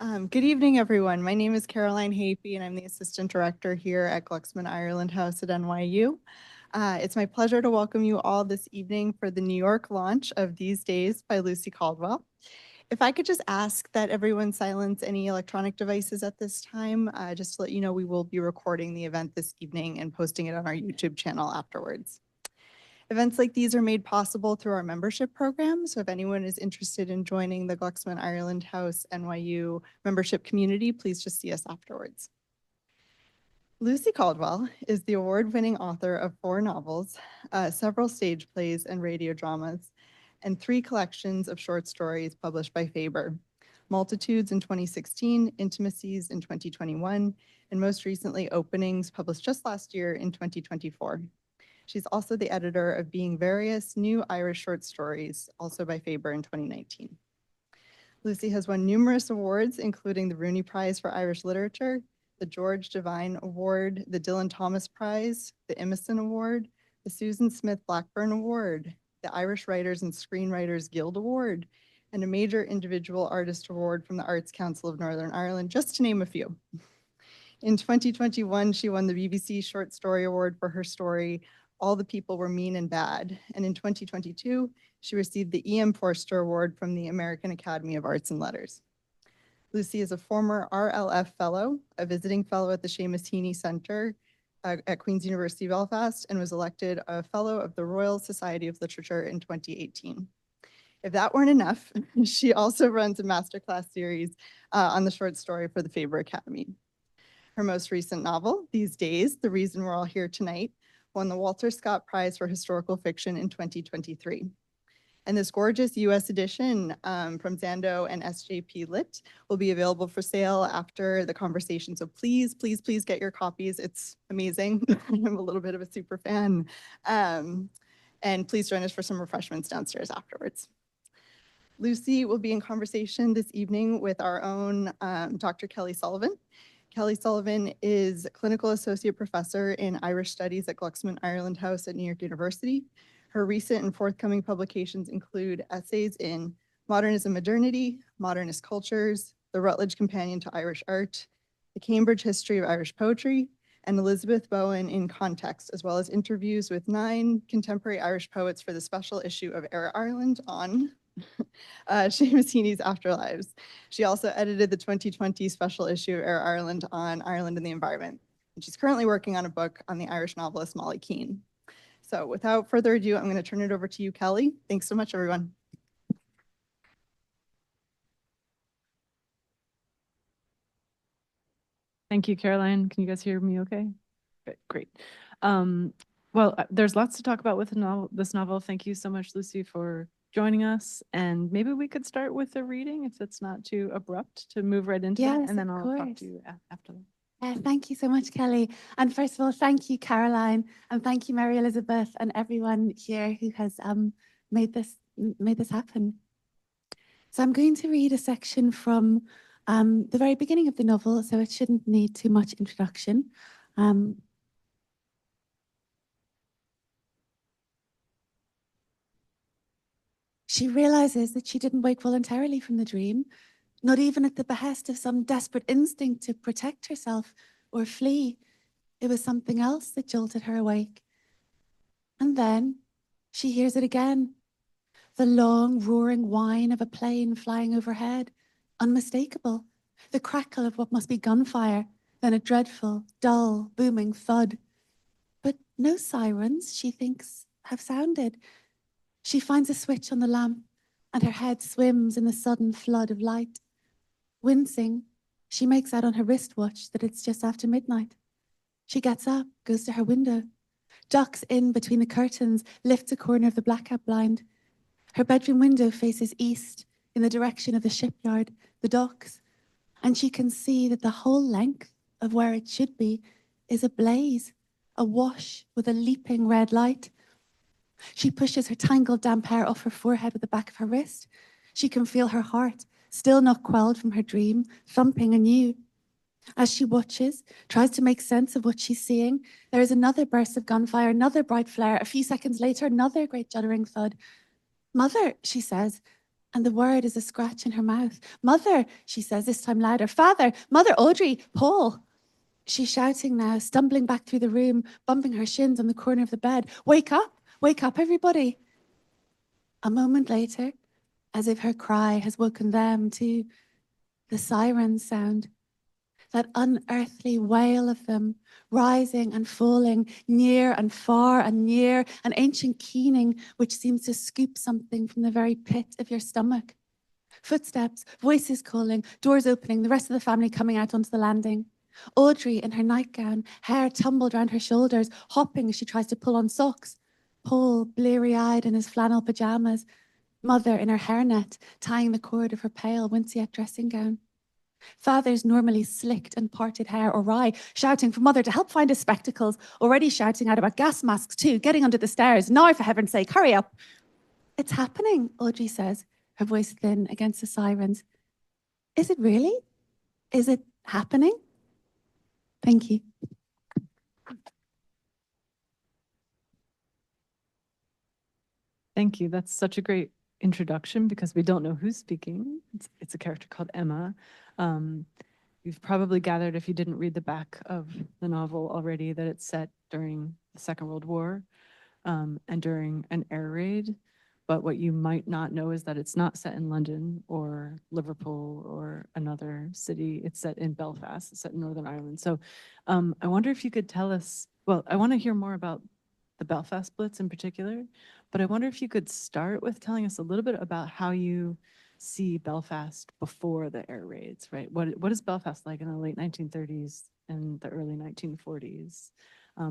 Good evening, everyone. My name is Caroline Hafey, and I'm the Assistant Director here at Glucksman Ireland House at NYU. It's my pleasure to welcome you all this evening for the New York launch of These Days by Lucy Caldwell. If I could just ask that everyone silence any electronic devices at this time, just to let you know, we will be recording the event this evening and posting it on our YouTube channel afterwards. Events like these are made possible through our membership program. So if anyone is interested in joining the Glucksman Ireland House NYU membership community, please just see us afterwards. Lucy Caldwell is the award-winning author of 4 novels, several stage plays and radio dramas, and 3 collections of short stories published by Faber. Multitudes in 2016, Intimacies in 2021, and most recently Openings, published just last year in 2024. She's also the editor of Being Various New Irish Short Stories, also by Faber in 2019. Lucy has won numerous awards, including the Rooney Prize for Irish Literature, the George Devine Award, the Dylan Thomas Prize, the Emerson Award, the Susan Smith Blackburn Award, the Irish Writers and Screenwriters Guild Award, and a major individual artist award from the Arts Council of Northern Ireland, just to name a few. In 2021, she won the BBC Short Story Award for her story, All the People Were Mean and Bad. And in 2022, she received the E.M. Forster Award from the American Academy of Arts and Letters. Lucy is a former RLF Fellow, a visiting fellow at the Seamus Heaney Centre at Queen's University Belfast, and was elected a Fellow of the Royal Society of Literature in 2018. If that weren't enough, she also runs a masterclass series on the short story for the Faber Academy. Her most recent novel, These Days, The Reason We're All Here Tonight, won the Walter Scott Prize for Historical Fiction in 2023. And this gorgeous US edition from Zando and SJP Lit will be available for sale after the conversation. So please, please, please get your copies. It's amazing. I'm a little bit of a super fan. And please join us for some refreshments downstairs afterwards. Lucy will be in conversation this evening with our own Dr. Kelly Sullivan. Kelly Sullivan is Clinical Associate Professor in Irish Studies at Glucksman Ireland House at New York University. Her recent and forthcoming publications include essays in Modernism Modernity, Modernist Cultures, the Routledge Companion to Irish Art, the Cambridge History of Irish Poetry, and Elizabeth Bowen in Context, as well as interviews with 9 contemporary Irish poets for the special issue of Air Ireland on Seamus Heaney's Afterlives. She also edited the 2020 special issue of Air Ireland on Ireland and the Environment. And she's currently working on a book on the Irish novelist Molly Keane. So without further ado, I'm going to turn it over to you, Kelly. Thanks so much, everyone. Thank you, Caroline. Can you guys hear me okay? Okay, great. Well, there's lots to talk about with this novel. Thank you so much, Lucy, for joining us. And maybe we could start with the reading, if it's not too abrupt, to move right into it, and then I'll talk to you after that. Thank you so much, Kelly. And first of all, thank you, Caroline, and thank you, Mary Elizabeth, and everyone here who has made this happen. So I'm going to read a section from the very beginning of the novel, so it shouldn't need too much introduction. She realizes that she didn't wake voluntarily from the dream, not even at the behest of some desperate instinct to protect herself or flee. It was something else that jolted her awake. And then she hears it again. The long, roaring whine of a plane flying overhead, unmistakable. The crackle of what must be gunfire, then a dreadful, dull, booming thud. But no sirens, she thinks, have sounded. She finds a switch on the lamp, and her head swims in the sudden flood of light. Wincing, she makes out on her wristwatch that it's just after midnight. She gets up, goes to her window, ducks in between the curtains, lifts a corner of the blackout blind. Her bedroom window faces east, in the direction of the shipyard, the docks, and she can see that the whole length of where it should be is ablaze, awash with a leaping red light. She pushes her tangled damp hair off her forehead with the back of her wrist. She can feel her heart, still not quelled from her dream, thumping anew. As she watches, tries to make sense of what she's seeing, there is another burst of gunfire, another bright flare. A few seconds later, another great juddering thud. "Mother," she says, And the word is a scratch in her mouth. Mother, she says, this time louder. Father, Mother, Audrey, Paul. She's shouting now, stumbling back through the room, bumping her shins on the corner of the bed. Wake up, everybody. A moment later, as if her cry has woken them too, the sirens sound. That unearthly wail of them, rising and falling, near and far and near, an ancient keening which seems to scoop something from the very pit of your stomach. Footsteps, voices calling, doors opening, the rest of the family coming out onto the landing. Audrey in her nightgown, hair tumbled round her shoulders, hopping as she tries to pull on socks. Paul, bleary-eyed in his flannel pajamas. Mother in her hairnet, tying the cord of her pale wincey dressing gown. Father's normally slicked and parted hair awry, shouting for Mother to help find his spectacles, already shouting out about gas masks too, getting under the stairs. Now, for heaven's sake, hurry up. It's happening, Audrey says, her voice thin against the sirens. Is it really? Is it happening? Thank you. Thank you. That's such a great introduction because we don't know who's speaking. It's a character called Emma. You've probably gathered, if you didn't read the back of the novel already, that it's set during the Second World War and during an air raid. But what you might not know is that it's not set in London or Liverpool or another city. It's set in Belfast. It's set in Northern Ireland. So I wonder if you could tell us, well, I want to hear more about the Belfast Blitz in particular, but I wonder if you could start with telling us a little bit about how you see Belfast before the air raids, right? What is Belfast like in the late 1930s and the early 1940s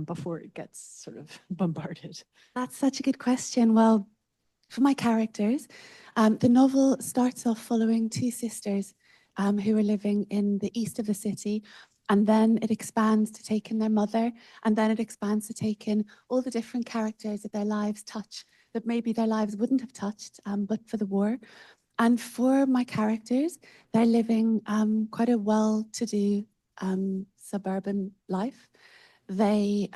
before it gets sort of bombarded? That's such a good question. Well, for my characters, the novel starts off following two sisters who are living in the east of the city. And then it expands to take in their mother. And then it expands to take in all the different characters that their lives touch, that maybe their lives wouldn't have touched, but for the war. And for my characters, they're living quite a well-to-do suburban life. Their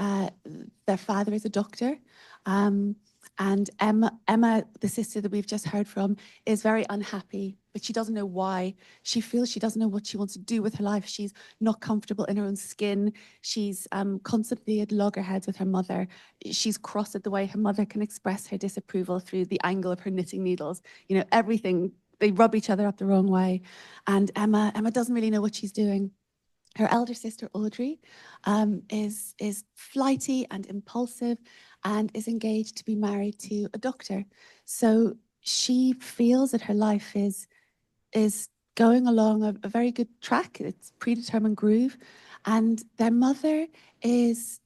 father is a doctor. And Emma, the sister that we've just heard from, is very unhappy, but she doesn't know why. She feels she doesn't know what she wants to do with her life. She's not comfortable in her own skin. She's constantly at loggerheads with her mother. She's cross at the way her mother can express her disapproval through the angle of her knitting needles. You know, everything, they rub each other up the wrong way. And Emma doesn't really know what she's doing. Her elder sister, Audrey, is flighty and impulsive and is engaged to be married to a doctor. So she feels that her life is going along a very good track. It's predetermined groove. And their mother is,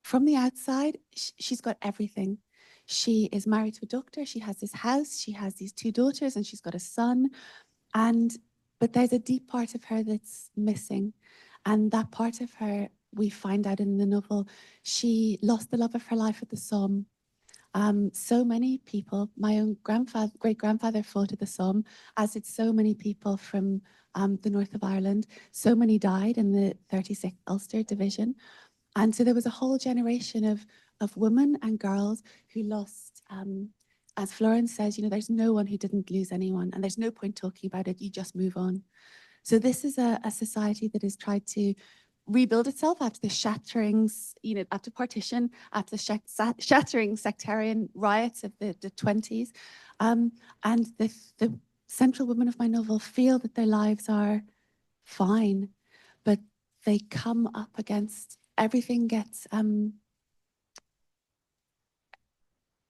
from the outside, she's got everything. She is married to a doctor. She has this house. She has these two daughters and she's got a son. But there's a deep part of her that's missing. And that part of her, we find out in the novel, she lost the love of her life at the Somme. So many people, my own great-grandfather fought at the Somme, as did so many people from the north of Ireland. So many died in the 36th Ulster Division. And so there was a whole generation of women and girls who lost, as Florence says, you know, there's no one who didn't lose anyone, and there's no point talking about it, you just move on. So this is a society that has tried to rebuild itself after the shatterings, you know, after partition, after the shattering sectarian riots of the 20s. And the central women of my novel feel that their lives are fine, but they come up against everything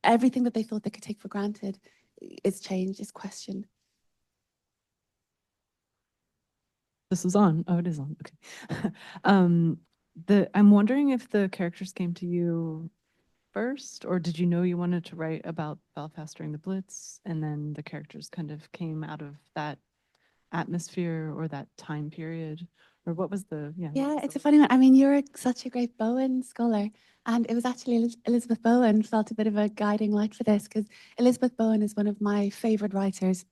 everything that they thought they could take for granted is changed, is questioned. This is on. Oh, it is on. Okay. I'm wondering if the characters came to you first, or did you know you wanted to write about Belfast during the Blitz, and then the characters kind of came out of that atmosphere or that time period, or what was the? Yeah, it's a funny one. I mean, you're such a great Bowen scholar, and it was actually Elizabeth Bowen felt a bit of a guiding light for this because Elizabeth Bowen is one of my favorite writers.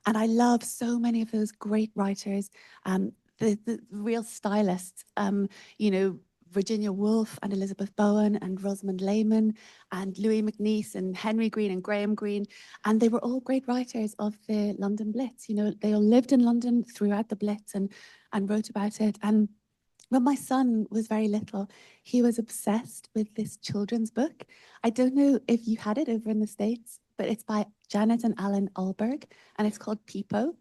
And I love so many of those great writers, the real stylists, you know, Virginia Woolf and Elizabeth Bowen and Rosamund Lehman and Louis MacNeice and Henry Green and Graham Greene. And they were all great writers of the London Blitz. You know, they all lived in London throughout the Blitz and wrote about it. And when my son was very little, he was obsessed with this children's book. I don't know if you had it over in the States, but it's by Janet and Alan Alberg, and it's called Peepo.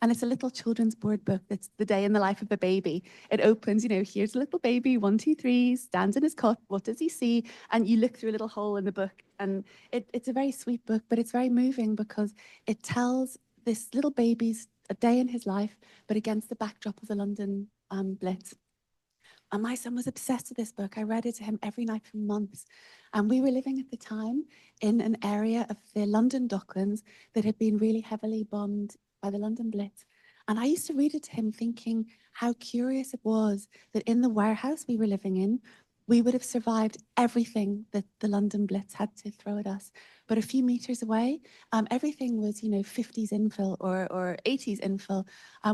And it's a little children's board book that's the day in the life of a baby. It opens, you know, here's a little baby, 1, 2, 3, stands in his cot. What does he see? And you look through a little hole in the book. And it's a very sweet book, but it's very moving because it tells this little baby's a day in his life, but against the backdrop of the London Blitz. And my son was obsessed with this book. I read it to him every night for months. And we were living at the time in an area of the London Docklands that had been really heavily bombed by the London Blitz. And I used to read it to him thinking how curious it was that in the warehouse we were living in, we would have survived everything that the London Blitz had to throw at us. But a few meters away, everything was, you know, 50s infill or 80s infill.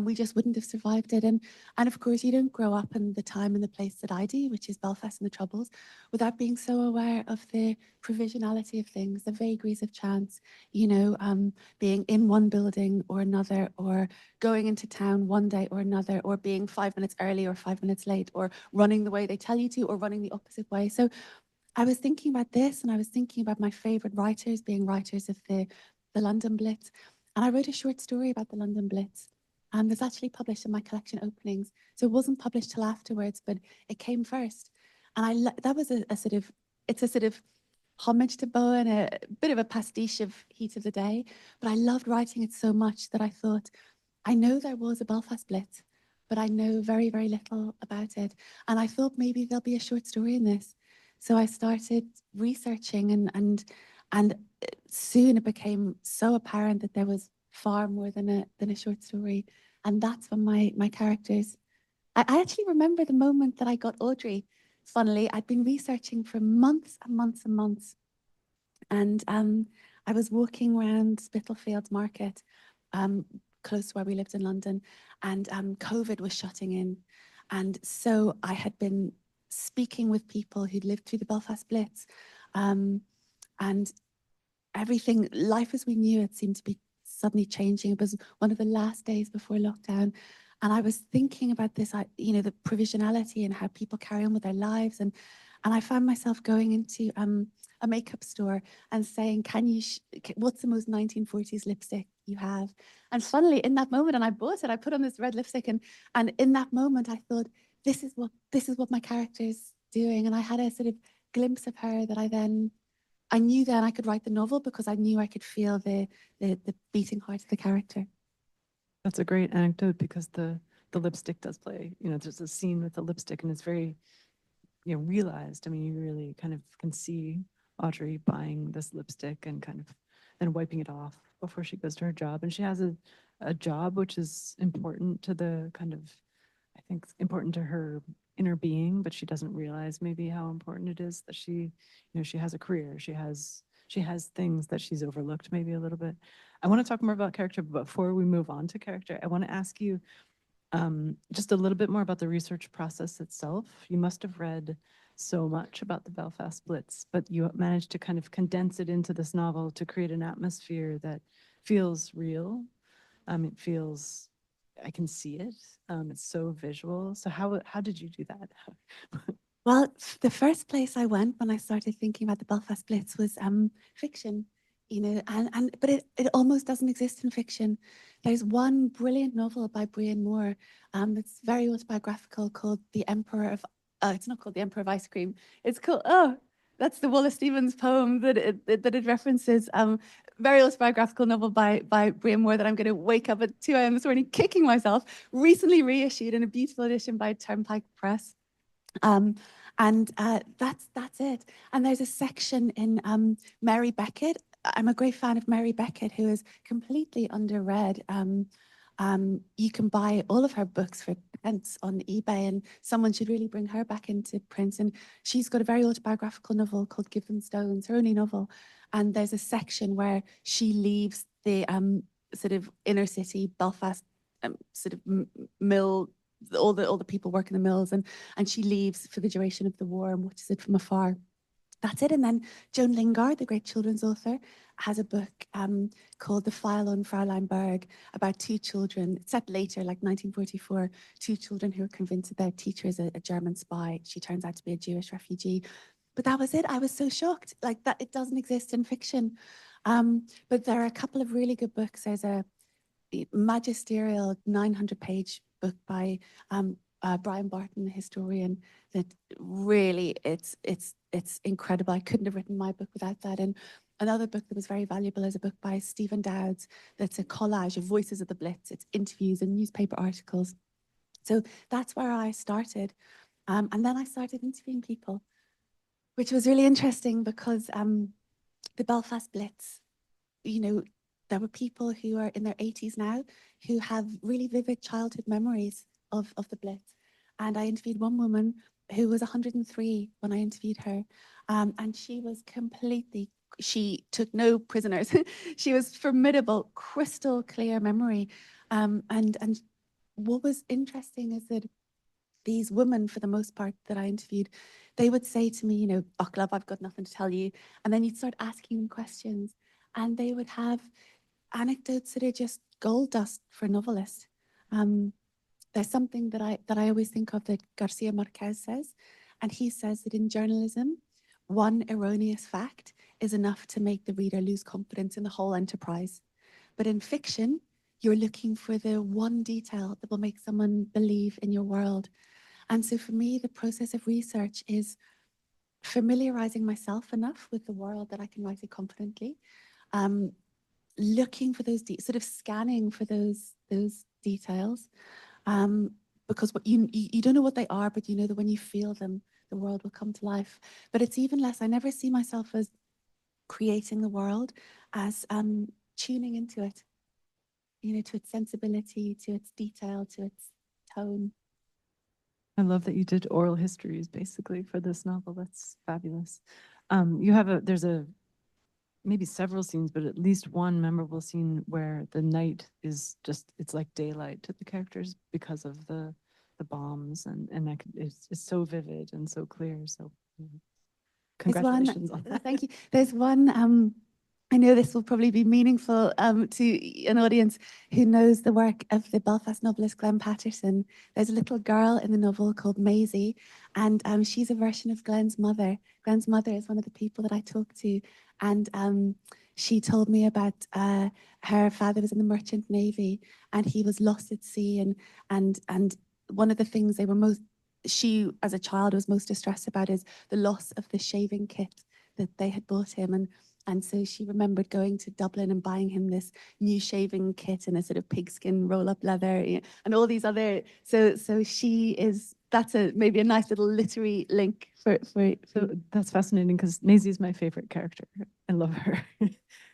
We just wouldn't have survived it. And of course, you don't grow up in the time and the place that I do, which is Belfast and the Troubles, without being so aware of the provisionality of things, the vagaries of chance, you know, being in one building or another, or going into town one day or another, or being 5 minutes early or 5 minutes late, or running the way they tell you to, or running the opposite way. So I was thinking about this, and I was thinking about my favorite writers being writers of the London Blitz. And I wrote a short story about the London Blitz. And it's actually published in my collection Openings. So it wasn't published till afterwards, but it came first. And that was a sort of, it's a sort of homage to Bowen, a bit of a pastiche of Heat of the Day. But I loved writing it so much that I thought, I know there was a Belfast Blitz, but I know very, very little about it. And I thought maybe there'll be a short story in this. So I started researching, and soon it became so apparent that there was far more than a short story. And that's when my characters, I actually remember the moment that I got Audrey. Funnily, I'd been researching for months and months and months. And I was walking around Spitalfields Market, close to where we lived in London, and COVID was shutting in. And so I had been speaking with people who'd lived through the Belfast Blitz, and everything, life as we knew it seemed to be suddenly changing. It was one of the last days before lockdown. And I was thinking about this, you know, the provisionality and how people carry on with their lives. And I found myself going into a makeup store and saying, can you, what's the most 1940s lipstick you have? And funnily in that moment, and I bought it, I put on this red lipstick, and in that moment I thought, this is what my character is doing. And I had a sort of glimpse of her that I knew then I could write the novel because I knew I could feel the beating heart of the character. That's a great anecdote because the lipstick does play, you know, there's a scene with the lipstick and it's very, you know, realized. I mean, you really kind of can see Audrey buying this lipstick and kind of then wiping it off before she goes to her job. And she has a job which is important to the kind of, I think, important to her inner being, but she doesn't realize maybe how important it is that she, you know, she has a career, she has things that she's overlooked maybe a little bit. I want to talk more about character, but before we move on to character, I want to ask you just a little bit more about the research process itself. You must have read so much about the Belfast Blitz, but you managed to kind of condense it into this novel to create an atmosphere that feels real. It feels, I can see it. It's so visual. So how did you do that? Well, the first place I went when I started thinking about the Belfast Blitz was fiction, you know, but it almost doesn't exist in fiction. There's one brilliant novel by Brian Moore that's very autobiographical called The Emperor of, it's not called The Emperor of Ice Cream. It's called, that's the Wallace Stevens poem that it references. Very autobiographical novel by Brian Moore that I'm going to wake up at 2 a.m. this morning kicking myself. Recently reissued in a beautiful edition by Turnpike Press. That's it. And there's a section in Mary Beckett. I'm a great fan of Mary Beckett, who is completely underread. You can buy all of her books for pence on eBay, and someone should really bring her back into print. And she's got a very autobiographical novel called Give Them Stones, her only novel. And there's a section where she leaves the sort of inner city Belfast sort of mill all the people working the mills, and she leaves for the duration of the war and watches it from afar. That's it. And then Joan Lingard, the great children's author, has a book called The File on Fraulein Berg about two children. It's set later, like 1944, two children who are convinced that their teacher is a German spy. She turns out to be a Jewish refugee. But that was it. I was so shocked, like that it doesn't exist in fiction. But there are a couple of really good books. There's a magisterial 900-page book by Brian Barton, the historian, that really it's incredible. I couldn't have written my book without that. And another book that was very valuable is a book by Stephen Dowds that's a collage of voices of the Blitz. It's interviews and newspaper articles. So that's where I started. And then I started interviewing people, which was really interesting because the Belfast Blitz, you know, there were people who are in their 80s now who have really vivid childhood memories of the Blitz. And I interviewed one woman who was 103 when I interviewed her. And she was she took no prisoners. She was formidable, crystal clear memory. And what was interesting is that these women, for the most part that I interviewed, they would say to me, you know, "Oh, love, I've got nothing to tell you." And then you'd start asking them questions, and they would have anecdotes that are just gold dust for a novelist. There's something that I always think of that Garcia Marquez says, and he says that in journalism, one erroneous fact is enough to make the reader lose confidence in the whole enterprise. But in fiction, you're looking for the one detail that will make someone believe in your world. And so for me, the process of research is familiarizing myself enough with the world that I can write it confidently, looking for those, sort of scanning for those details, because what you don't know what they are, but you know that when you feel them, the world will come to life. But it's even less, I never see myself as creating the world, as tuning into it, you know, to its sensibility, to its detail, to its tone. I love that you did oral histories basically for this novel. That's fabulous. There's maybe several scenes, but at least one memorable scene where the night is just, it's like daylight to the characters because of the bombs, and it's so vivid and so clear. So congratulations on that. Thank you. There's one, I know this will probably be meaningful to an audience who knows the work of the Belfast novelist Glenn Patterson. There's a little girl in the novel called Maisie, and she's a version of Glenn's mother. Glenn's mother is one of the people that I talked to, and she told me about her father was in the Merchant Navy, and he was lost at sea, and one of the things she as a child was most distressed about is the loss of the shaving kit that they had bought him, and so she remembered going to Dublin and buying him this new shaving kit and a sort of pigskin roll-up leather, and all these other. So that's maybe a nice little literary link for. So that's fascinating because Maisie is my favorite character. I love her,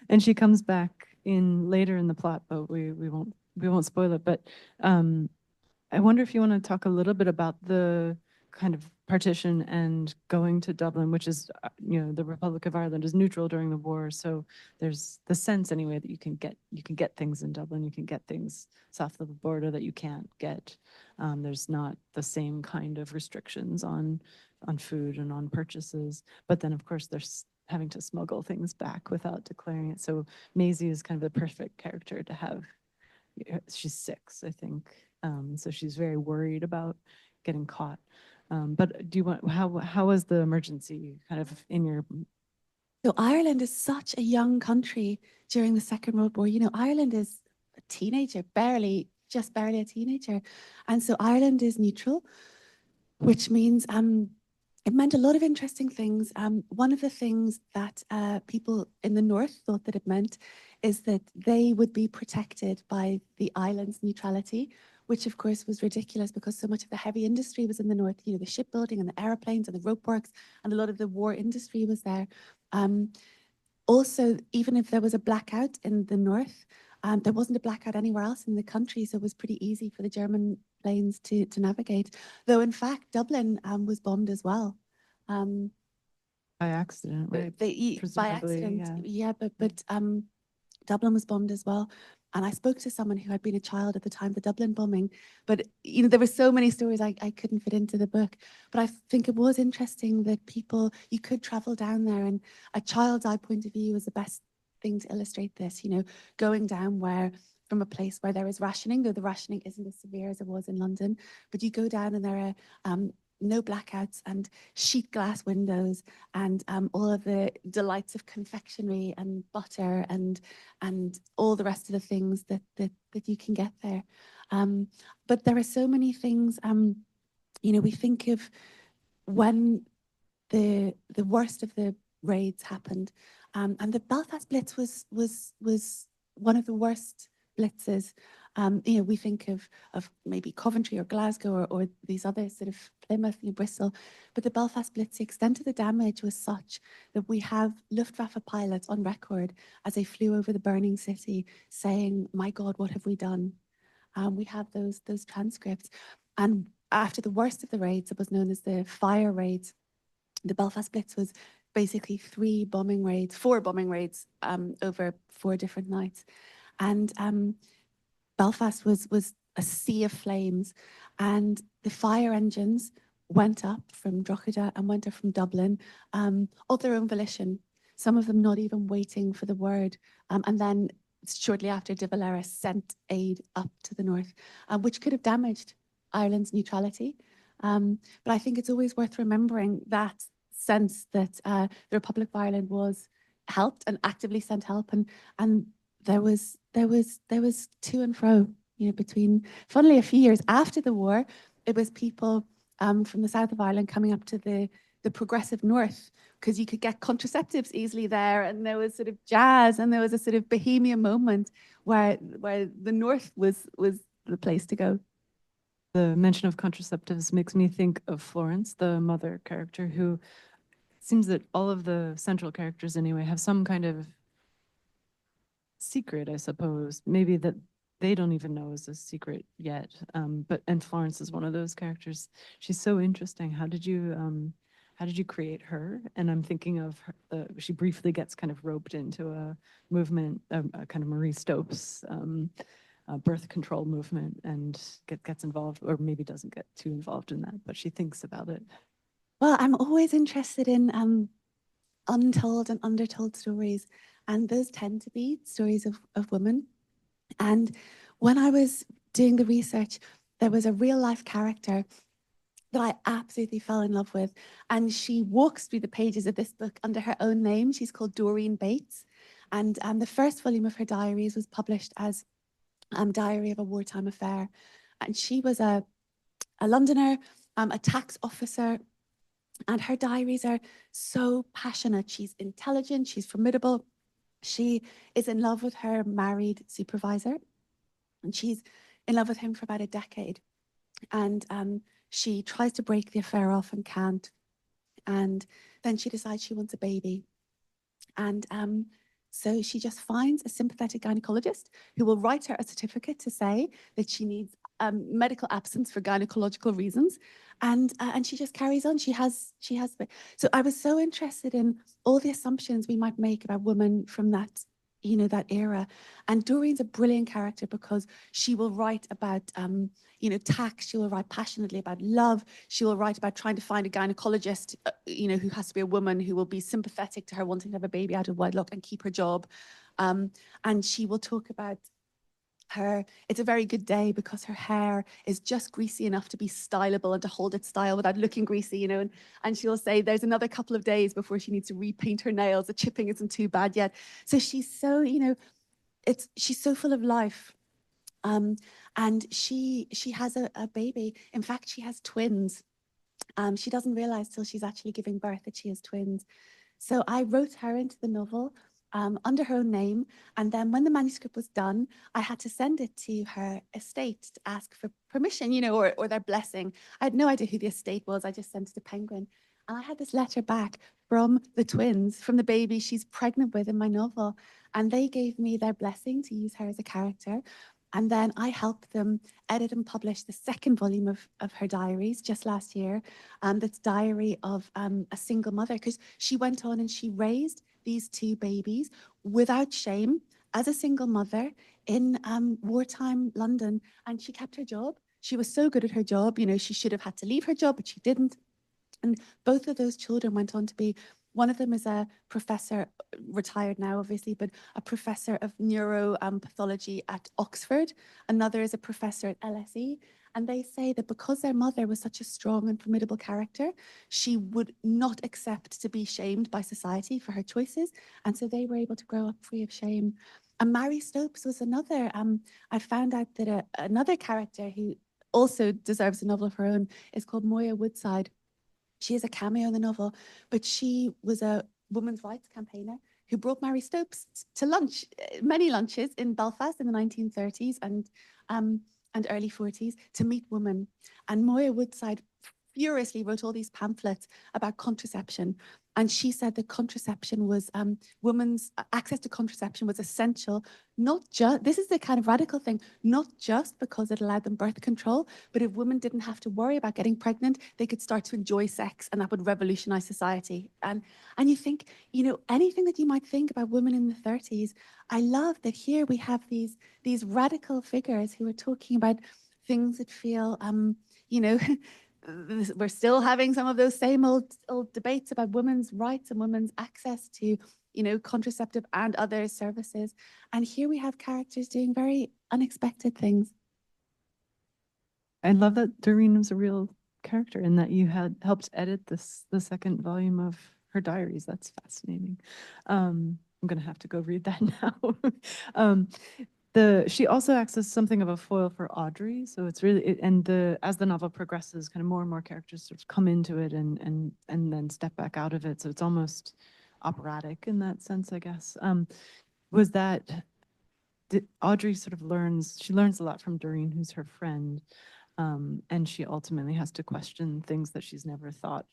and she comes back in later in the plot, but we won't spoil it. But I wonder if you want to talk a little bit about the kind of partition and going to Dublin, which is, the Republic of Ireland is neutral during the war. So there's the sense anyway that you can get things in Dublin, you can get things south of the border that you can't get. There's not the same kind of restrictions on food and on purchases. But then of course there's having to smuggle things back without declaring it. So Maisie is kind of the perfect character to have. She's 6, I think. So she's very worried about getting caught. But do you want, how was the emergency kind of in your? So Ireland is such a young country during the Second World War. You know, Ireland is a teenager, just barely a teenager. And so Ireland is neutral, which means it meant a lot of interesting things. One of the things that people in the north thought that it meant is that they would be protected by the island's neutrality, which of course was ridiculous because so much of the heavy industry was in the north, you know, the shipbuilding and the airplanes and the rope works, and a lot of the war industry was there. Also, even if there was a blackout in the north, there wasn't a blackout anywhere else in the country, so it was pretty easy for the German planes to navigate. Though in fact, Dublin was bombed as well. By accident, right? By accident, yeah. But Dublin was bombed as well. And I spoke to someone who had been a child at the time of the Dublin bombing. But, you know, there were so many stories I couldn't fit into the book. But I think it was interesting that you could travel down there. And a child's eye point of view is the best thing to illustrate this, you know, going down from a place where there is rationing, though the rationing isn't as severe as it was in London. But you go down and there are no blackouts and sheet glass windows and all of the delights of confectionery and butter and all the rest of the things that you can get there. But there are so many things, you know, we think of when the worst of the raids happened, and the Belfast Blitz was one of the worst blitzes. You know, we think of maybe Coventry or Glasgow or these other sort of Plymouth, you know, Bristol, but the Belfast Blitz, the extent of the damage was such that we have Luftwaffe pilots on record as they flew over the burning city saying, "My God, what have we done?" We have those transcripts. And after the worst of the raids, it was known as the fire raids. The Belfast Blitz was basically 4 bombing raids over 4 different nights. And Belfast was a sea of flames, and the fire engines went up from Drogheda and went up from Dublin of their own volition, some of them not even waiting for the word. And then shortly after, De Valera sent aid up to the north, which could have damaged Ireland's neutrality. But I think it's always worth remembering that sense that the Republic of Ireland was helped and actively sent help, and there was to and fro, you know, between, funnily a few years after the war, it was people from the south of Ireland coming up to the progressive north, because you could get contraceptives easily there, and there was sort of jazz, and there was a sort of bohemian moment where the north was the place to go. The mention of contraceptives makes me think of Florence, the mother character, who it seems that all of the central characters anyway have some kind of secret, I suppose, maybe that they don't even know is a secret yet. And Florence is one of those characters. She's so interesting. How did you create her? And I'm thinking of her, she briefly gets kind of roped into a movement, a kind of Marie Stopes birth control movement, and gets involved, or maybe doesn't get too involved in that, but she thinks about it. Well, I'm always interested in untold and undertold stories, and those tend to be stories of women. And when I was doing the research, there was a real life character that I absolutely fell in love with, and she walks through the pages of this book under her own name. She's called Doreen Bates, and the first volume of her diaries was published as Diary of a Wartime Affair. And she was a Londoner, a tax officer, and her diaries are so passionate. She's intelligent, she's formidable. She is in love with her married supervisor, and she's in love with him for about a decade. And she tries to break the affair off and can't. And then she decides she wants a baby. And so she just finds a sympathetic gynecologist who will write her a certificate to say that she needs medical absence for gynecological reasons, and she just carries on. She has. So I was so interested in all the assumptions we might make about women from that, you know, that era. And Doreen's a brilliant character because she will write about you know, tax. She will write passionately about love. She will write about trying to find a gynecologist, you know, who has to be a woman who will be sympathetic to her wanting to have a baby out of wedlock and keep her job. And she will talk about it's a very good day because her hair is just greasy enough to be styleable and to hold its style without looking greasy, you know, and she'll say there's another couple of days before she needs to repaint her nails. The chipping isn't too bad yet. So she's so, you know, she's so full of life. And she has a baby. In fact, she has twins. She doesn't realize till she's actually giving birth that she has twins. So I wrote her into the novel under her own name. And then when the manuscript was done, I had to send it to her estate to ask for permission, you know, or their blessing. I had no idea who the estate was. I just sent it to Penguin. And I had this letter back from the twins, from the baby she's pregnant with in my novel. And they gave me their blessing to use her as a character. And then I helped them edit and publish the second volume of her diaries just last year. That's Diary of a Single Mother, because she went on and she raised these 2 babies without shame as a single mother in wartime London, and she kept her job. She was so good at her job, you know, she should have had to leave her job, but she didn't. And both of those children went on to be, one of them is a professor, retired now, obviously, but a professor of neuropathology at Oxford. Another is a professor at LSE. And they say that because their mother was such a strong and formidable character, she would not accept to be shamed by society for her choices. And so they were able to grow up free of shame. And Mary Stopes was another. I found out that another character who also deserves a novel of her own is called Moya Woodside. She is a cameo in the novel, but she was a women's rights campaigner who brought Mary Stopes to lunch, many lunches in Belfast in the 1930s and early 40s to meet women. And Moya Woodside furiously wrote all these pamphlets about contraception. And she said that contraception was, women's access to contraception was essential, not just, this is the kind of radical thing, not just because it allowed them birth control, but if women didn't have to worry about getting pregnant, they could start to enjoy sex, and that would revolutionize society. And you think, you know, anything that you might think about women in the 30s, I love that here we have these radical figures who are talking about things that feel, you know, we're still having some of those same old debates about women's rights and women's access to, you know, contraceptive and other services. And here we have characters doing very unexpected things. I love that Doreen was a real character and that you had helped edit the second volume of her diaries. That's fascinating. I'm going to have to go read that now. She also acts as something of a foil for Audrey. So it's really, as the novel progresses, kind of more and more characters sort of come into it and then step back out of it. So it's almost operatic in that sense, I guess. Audrey sort of learns a lot from Doreen, who's her friend. And she ultimately has to question things that she's never thought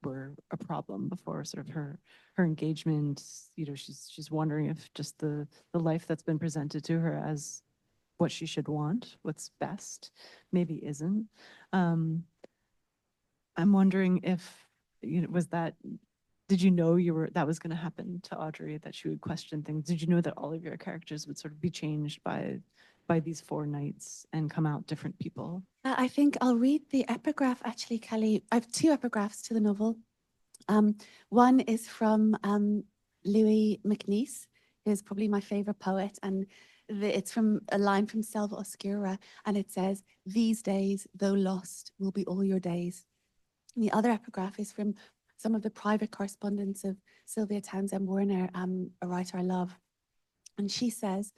were a problem before, sort of her engagement. You know, she's wondering if just the life that's been presented to her as what she should want, what's best, maybe isn't. I'm wondering if, you know, did you know that was going to happen to Audrey, that she would question things? Did you know that all of your characters would sort of be changed by these 4 nights and come out different people? I think I'll read the epigraph, actually, Kelly. I have 2 epigraphs to the novel. One is from Louis MacNeice, who's probably my favorite poet, and it's from a line from Selva Oscura, and it says, "These days, though lost, will be all your days." And the other epigraph is from some of the private correspondence of Sylvia Townsend Warner, a writer I love. And she says,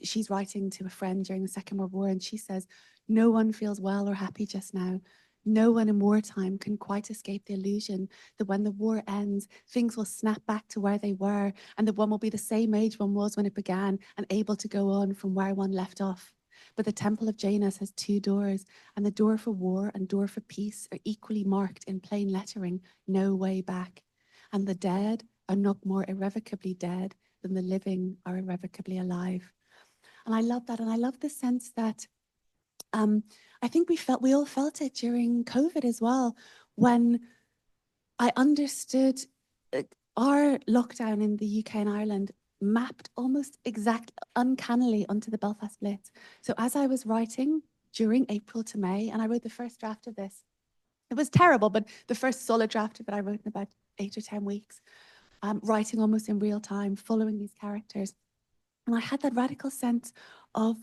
she's writing to a friend during the Second World War, and she says, "No one feels well or happy just now. No one in wartime can quite escape the illusion that when the war ends, things will snap back to where they were, and that one will be the same age one was when it began and able to go on from where one left off. But the Temple of Janus has 2 doors, and the door for war and door for peace are equally marked in plain lettering, no way back. And the dead are not more irrevocably dead than the living are irrevocably alive." And I love that. And I love the sense that I think we all felt it during COVID as well, when I understood our lockdown in the UK and Ireland mapped almost uncannily onto the Belfast Blitz. So as I was writing during April to May, and I wrote the first draft of this, it was terrible, but the first solid draft of it I wrote in about 8 or 10 weeks, writing almost in real time, following these characters. And I had that radical sense of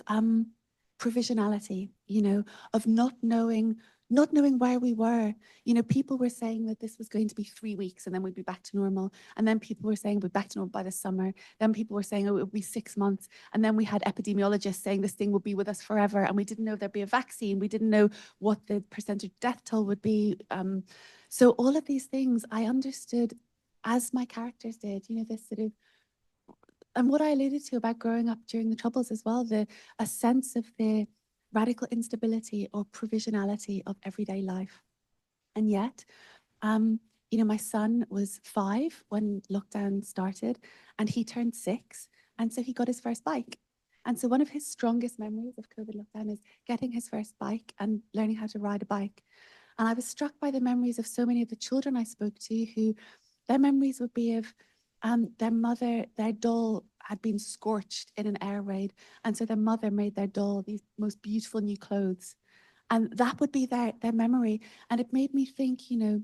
provisionality, you know, of not knowing where we were. You know, people were saying that this was going to be 3 weeks and then we'd be back to normal. And then people were saying we'd be back to normal by the summer. Then people were saying, oh, it would be 6 months. And then we had epidemiologists saying this thing would be with us forever. And we didn't know there'd be a vaccine. We didn't know what the percentage death toll would be. So all of these things I understood as my characters did, you know, this sort of, and what I alluded to about growing up during the Troubles as well, a sense of the radical instability or provisionality of everyday life. And yet, you know, my son was 5 when lockdown started, and he turned 6, and so he got his first bike. And so one of his strongest memories of COVID lockdown is getting his first bike and learning how to ride a bike. And I was struck by the memories of so many of the children I spoke to, who their memories would be of their mother, their doll had been scorched in an air raid. And so their mother made their doll these most beautiful new clothes. And that would be their memory. And it made me think, you know,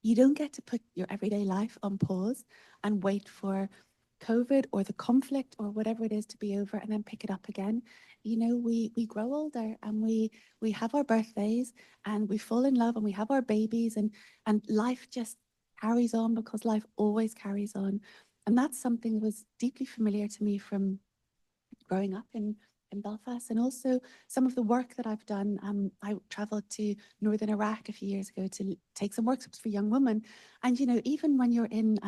you don't get to put your everyday life on pause and wait for COVID or the conflict or whatever it is to be over and then pick it up again. You know, we grow older and we have our birthdays and we fall in love and we have our babies and life just carries on because life always carries on. And that's something that was deeply familiar to me from growing up in Belfast, and also some of the work that I've done. I traveled to northern Iraq a few years ago to take some workshops for young women. And, you know, even when you're in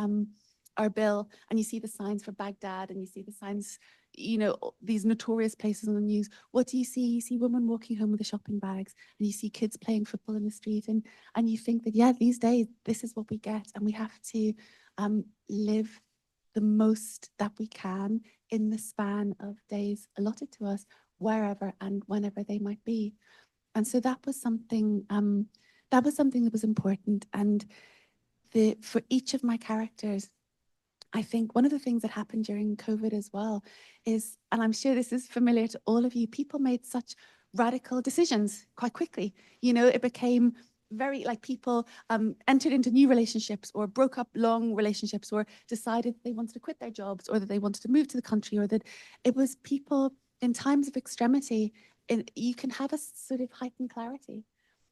Erbil and you see the signs for Baghdad and you see the signs, you know, these notorious places on the news, what do you see? You see women walking home with the shopping bags and you see kids playing football in the street. And you think that, yeah, these days, this is what we get. And we have to live the most that we can in the span of days allotted to us, wherever and whenever they might be. And so that was something that was important. And for each of my characters, I think one of the things that happened during COVID as well is, and I'm sure this is familiar to all of you, people made such radical decisions quite quickly. You know, it became very like people entered into new relationships or broke up long relationships or decided they wanted to quit their jobs or that they wanted to move to the country, or that it was people in times of extremity, you can have a sort of heightened clarity.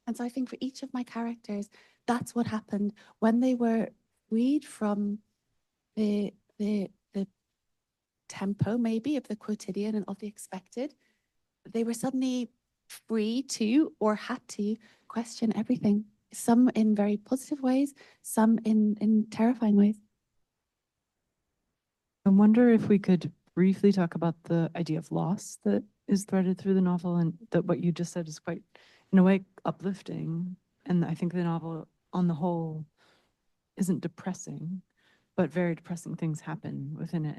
And so I think for each of my characters, that's what happened when they were freed from the tempo maybe of the quotidian and of the expected. They were suddenly free to or had to question everything, some in very positive ways, some in terrifying ways. I wonder if we could briefly talk about the idea of loss that is threaded through the novel, and that what you just said is quite, in a way, uplifting. And I think the novel on the whole isn't depressing, but very depressing things happen within it.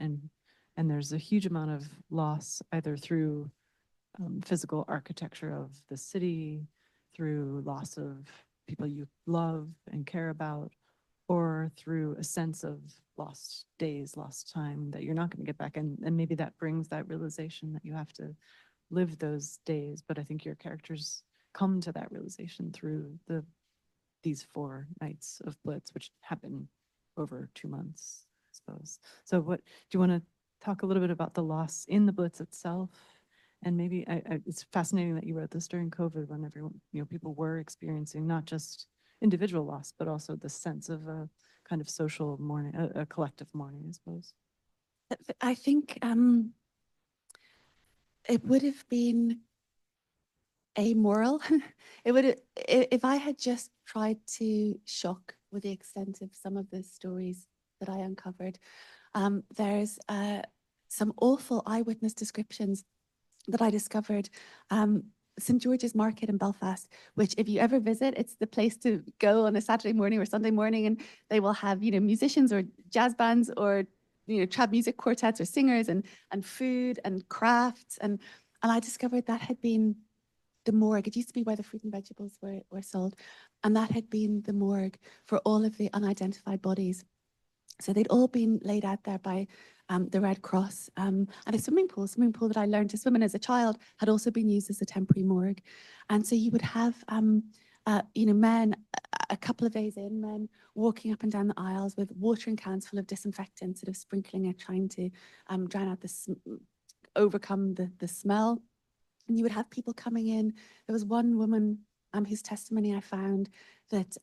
And there's a huge amount of loss, either through physical architecture of the city, through loss of people you love and care about, or through a sense of lost days, lost time that you're not going to get back. And maybe that brings that realization that you have to live those days. But I think your characters come to that realization through these 4 nights of Blitz, which happen over 2 months, I suppose. So what, do you want to talk a little bit about the loss in the Blitz itself? And maybe it's fascinating that you wrote this during COVID, when everyone, you know, people were experiencing not just individual loss, but also the sense of a kind of social mourning, a collective mourning, I suppose. I think it would have been amoral. It would, if I had just tried to shock with the extent of some of the stories that I uncovered. There's some awful eyewitness descriptions that I discovered. St. George's Market in Belfast, which if you ever visit, it's the place to go on a Saturday morning or Sunday morning, and they will have, you know, musicians or jazz bands or, you know, trad music quartets or singers and food and crafts. And I discovered that had been the morgue. It used to be where the fruit and vegetables were sold. And that had been the morgue for all of the unidentified bodies. So they'd all been laid out there by the Red Cross. And a swimming pool that I learned to swim in as a child had also been used as a temporary morgue. And so you would have, you know, men, a couple of days in, men walking up and down the aisles with watering cans full of disinfectant, sort of sprinkling it, trying to drown out overcome the smell. And you would have people coming in. There was one woman whose testimony I found that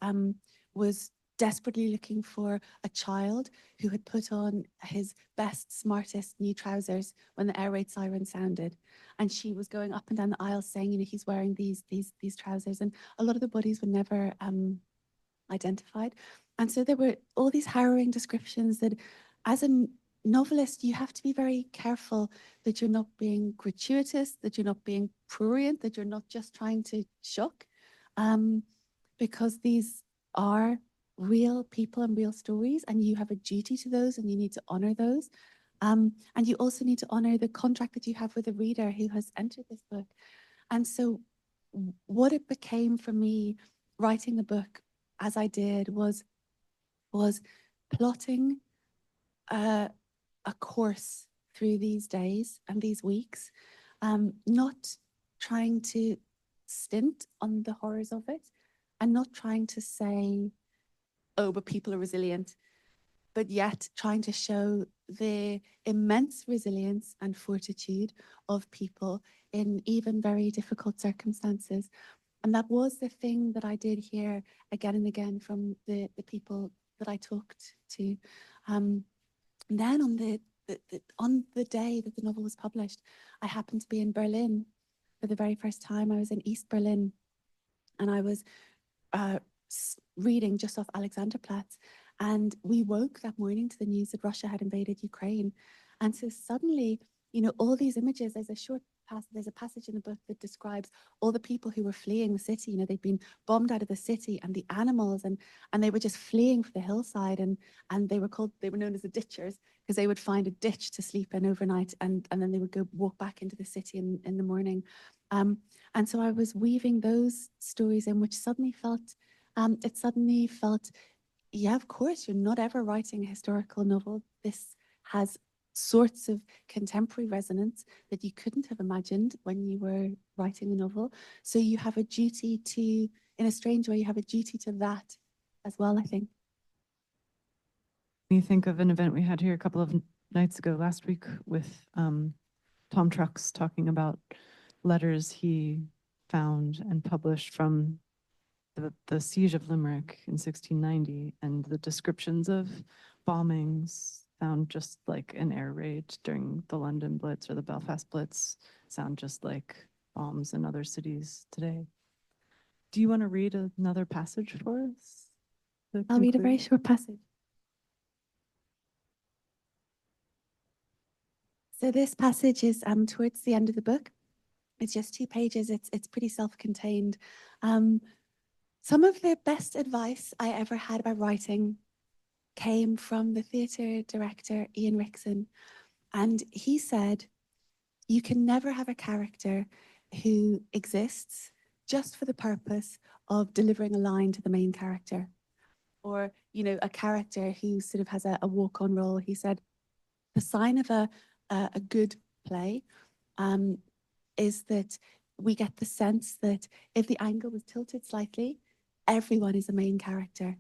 was desperately looking for a child who had put on his best, smartest new trousers when the air raid siren sounded. And she was going up and down the aisle saying, you know, he's wearing these trousers. And a lot of the bodies were never identified. And so there were all these harrowing descriptions that, as a novelist, you have to be very careful that you're not being gratuitous, that you're not being prurient, that you're not just trying to shock, because these are real people and real stories, and you have a duty to those, and you need to honor those. And you also need to honor the contract that you have with the reader who has entered this book. And so what it became for me writing the book as I did was plotting a course through these days and these weeks, not trying to stint on the horrors of it and not trying to say, oh, but people are resilient, but yet trying to show the immense resilience and fortitude of people in even very difficult circumstances. And that was the thing that I did hear again and again from the people that I talked to. And then on the day that the novel was published, I happened to be in Berlin for the very first time. I was in East Berlin, and I was reading just off Alexanderplatz. And we woke that morning to the news that Russia had invaded Ukraine. And so suddenly, all these images, there's a passage in the book that describes all the people who were fleeing the city. They'd been bombed out of the city, and the animals, and they were just fleeing for the hillside. And they were known as the ditchers, because they would find a ditch to sleep in overnight, and then they would go walk back into the city in the morning. And so I was weaving those stories in, which suddenly felt, yeah, of course, you're not ever writing a historical novel. This has sorts of contemporary resonance that you couldn't have imagined when you were writing a novel. So you have a duty to, in a strange way, you have a duty to that as well, I think. You think of an event we had here a couple of nights ago, last week, with Tom Trucks talking about letters he found and published from the siege of Limerick in 1690, and the descriptions of bombings sound just like an air raid during the London Blitz or the Belfast Blitz, sound just like bombs in other cities today. Do you want to read another passage for us? I'll read a very short passage. So this passage is towards the end of the book. It's just 2 pages. It's pretty self-contained. Some of the best advice I ever had about writing came from the theatre director, Ian Rickson. And he said, you can never have a character who exists just for the purpose of delivering a line to the main character. Or, a character who sort of has a walk-on role. He said, the sign of a good play is that we get the sense that if the angle was tilted slightly, everyone is a main character.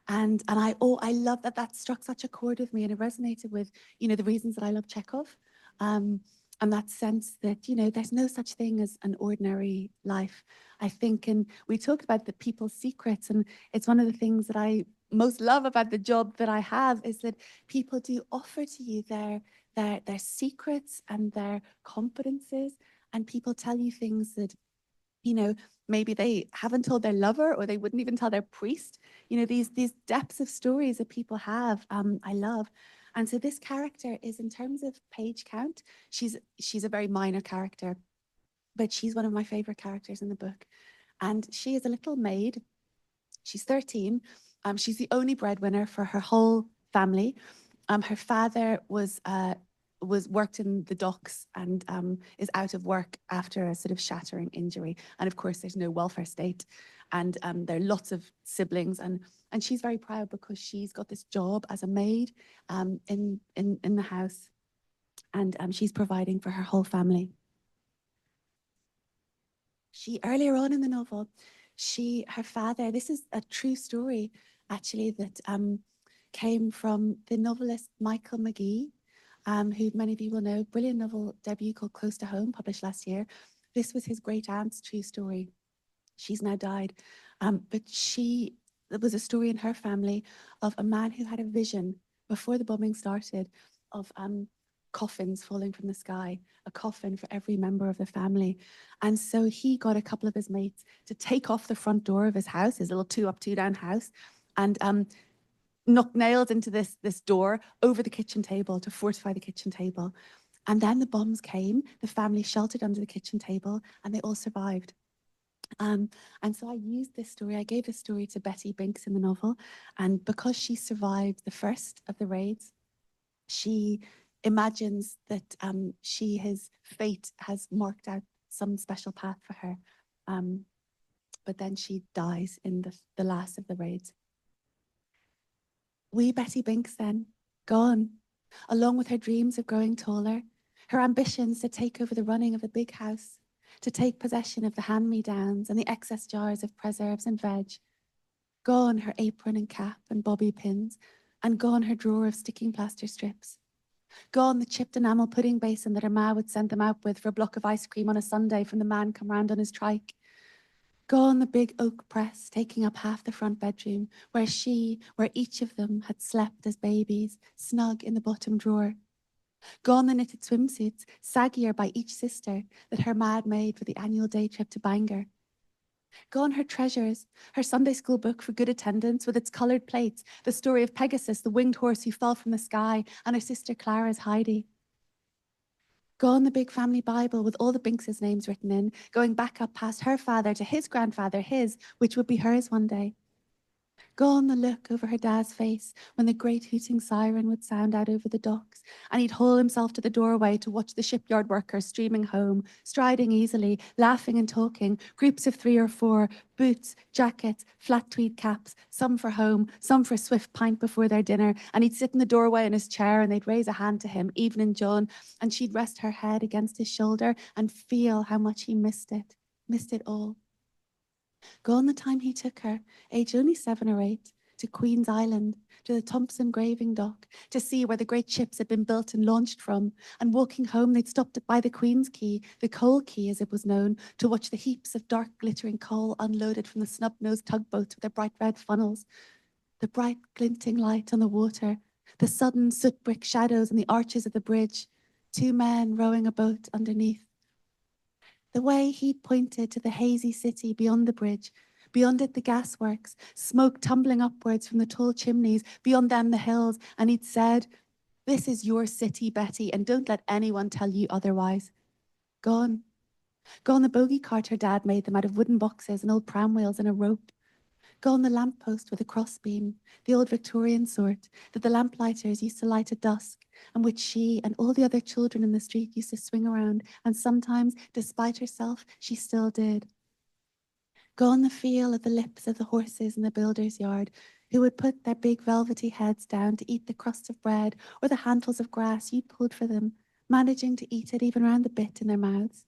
And I love that struck such a chord with me, and it resonated with, the reasons that I love Chekhov. And that sense that, there's no such thing as an ordinary life, I think. And we talked about the people's secrets, and it's one of the things that I most love about the job that I have, is that people do offer to you their secrets and their competences, and people tell you things that, maybe they haven't told their lover, or they wouldn't even tell their priest. These depths of stories that people have, I love. And so this character is, in terms of page count, she's a very minor character, but she's one of my favorite characters in the book. And she is a little maid. She's 13. She's the only breadwinner for her whole family. Her father was worked in the docks, and is out of work after a sort of shattering injury. And of course, there's no welfare state, and there are lots of siblings, and she's very proud because she's got this job as a maid in the house, and she's providing for her whole family. Earlier on in the novel, her father, this is a true story actually, that came from the novelist Michael McGee, who many of you will know, brilliant novel debut called Close to Home, published last year. This was his great aunt's true story. She's now died, but there was a story in her family of a man who had a vision before the bombing started of coffins falling from the sky, a coffin for every member of the family. And so he got a couple of his mates to take off the front door of his house, his little 2-up, 2-down house, and knock nails into this door over the kitchen table to fortify the kitchen table. And then the bombs came, the family sheltered under the kitchen table, and they all survived. And so I used this story, I gave this story to Betty Binks in the novel, and because she survived the first of the raids, she imagines that his fate has marked out some special path for her. But then she dies in the last of the raids. Betty Binks then Gone, along with her dreams of growing taller, her ambitions to take over the running of the big house, to take possession of the hand-me-downs and the excess jars of preserves and veg. Gone her apron and cap and bobby pins, and gone her drawer of sticking plaster strips. Gone the chipped enamel pudding basin that her ma would send them out with for a block of ice cream on a Sunday from the man come round on his trike. Gone the big oak press taking up half the front bedroom, where each of them had slept as babies, snug in the bottom drawer. Gone the knitted swimsuits, saggier by each sister, that her ma had made for the annual day trip to Bangor. Gone her treasures, her Sunday school book for good attendance with its coloured plates, the story of Pegasus, the winged horse who fell from the sky, and her sister Clara's Heidi. Gone the big family Bible with all the Binks's names written in, going back up past her father to his grandfather, his, which would be hers one day. Gone the look over her dad's face when the great hooting siren would sound out over the docks, and he'd haul himself to the doorway to watch the shipyard workers streaming home, striding easily, laughing and talking, groups of 3 or 4, boots, jackets, flat tweed caps, some for home, some for a swift pint before their dinner, and he'd sit in the doorway in his chair and they'd raise a hand to him, Evening John, and she'd rest her head against his shoulder and feel how much he missed it all. Gone the time he took her, aged only 7 or 8, to Queen's Island, to the Thompson graving dock, to see where the great ships had been built and launched from. And walking home, they'd stopped by the Queen's Quay, the coal quay as it was known, to watch the heaps of dark glittering coal unloaded from the snub-nosed tugboats with their bright red funnels. The bright glinting light on the water, the sudden soot brick shadows on the arches of the bridge, 2 men rowing a boat underneath. The way he'd pointed to the hazy city beyond the bridge, beyond it the gasworks, smoke tumbling upwards from the tall chimneys, beyond them the hills, and he'd said, "This is your city, Betty, and don't let anyone tell you otherwise." Gone. Gone the bogey cart her dad made them out of wooden boxes and old pram wheels and a rope. Gone the lamppost with a crossbeam, the old Victorian sort that the lamplighters used to light at dusk, and which she and all the other children in the street used to swing around, and sometimes, despite herself, she still did. Gone the feel of the lips of the horses in the builder's yard, who would put their big velvety heads down to eat the crust of bread or the handfuls of grass you pulled for them, managing to eat it even round the bit in their mouths.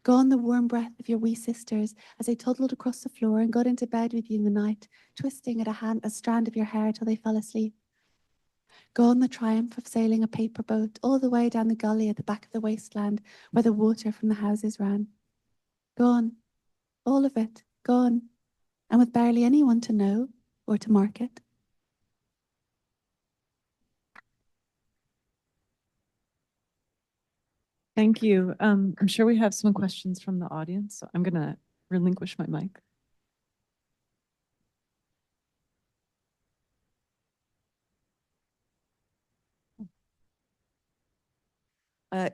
Gone the warm breath of your wee sisters as they toddled across the floor and got into bed with you in the night, twisting at a strand of your hair till they fell asleep. Gone the triumph of sailing a paper boat all the way down the gully at the back of the wasteland where the water from the houses ran. Gone, all of it, gone, and with barely anyone to know or to mark it. Thank you. I'm sure we have some questions from the audience, so I'm going to relinquish my mic.